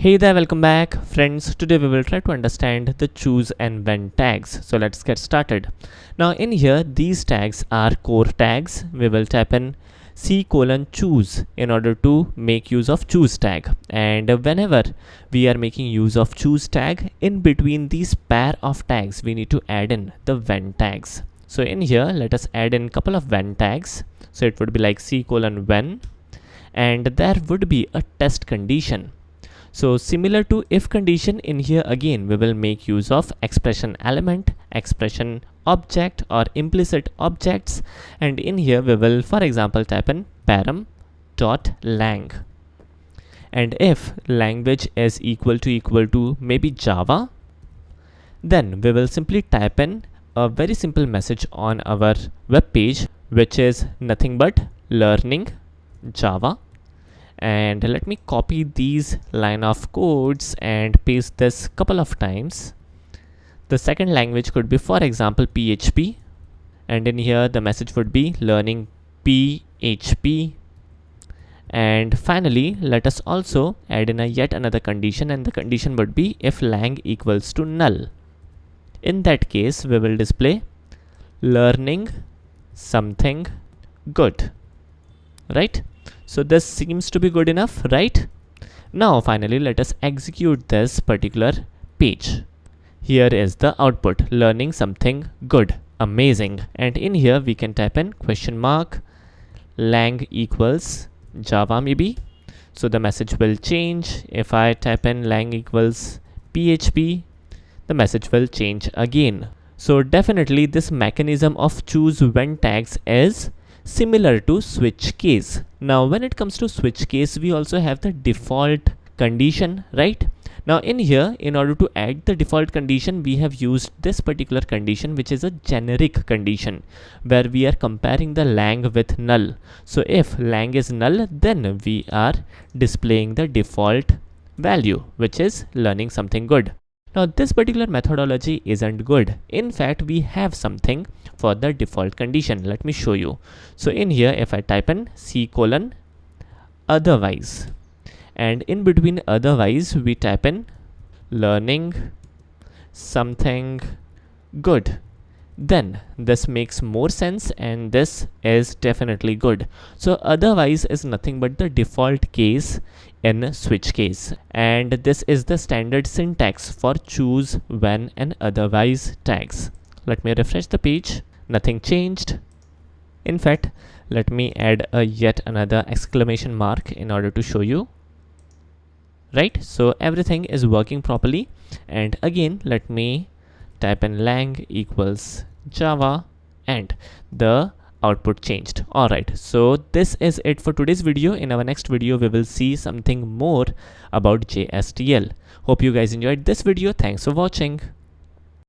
Hey there, welcome back friends. Today we will try to understand the choose and when tags. So let's get started. Now in here these tags are core tags. We will type in C:choose in order to make use of choose tag, and whenever we are making use of choose tag, in between these pair of tags we need to add in the when tags. So in here let us add in couple of when tags. So it would be like C:when, and there would be a test condition. So similar to if condition, in here again we will make use of expression element, expression object or implicit objects, and in here we will for example type in param.lang, and if language is equal to maybe Java, then we will simply type in a very simple message on our web page, which is nothing but learning Java. And let me copy these line of codes and paste this couple of times. The second language could be for example PHP, and in here the message would be learning PHP. And finally let us also add in a yet another condition, and the condition would be if lang equals to null. In that case we will display learning something good, right? So this seems to be good enough, right? Now finally let us execute this particular page. Here is the output, learning something good, amazing. And in here we can type in question mark lang equals Java maybe. So the message will change. If I type in lang equals PHP, the message will change again. So definitely this mechanism of choose when tags is similar to switch case. Now when it comes to switch case, we also have the default condition, right? Now in here, in order to add the default condition, we have used this particular condition, which is a generic condition where we are comparing the lang with null. So if lang is null, then we are displaying the default value, which is learning something good. Now this particular methodology isn't good. In fact, we have something for the default condition. Let me show you. So in here, if I type in C:otherwise, and in between otherwise we type in learning something good, then this makes more sense and this is definitely good. So otherwise is nothing but the default case in switch case, and this is the standard syntax for choose, when and otherwise tags. Let me refresh the page. Nothing changed. In fact, let me add a yet another exclamation mark in order to show you, right? So everything is working properly. And again let me type in lang equals Java, and the output changed. All right, so this is it for today's video. In our next video we will see something more about JSTL. Hope you guys enjoyed this video. Thanks for watching.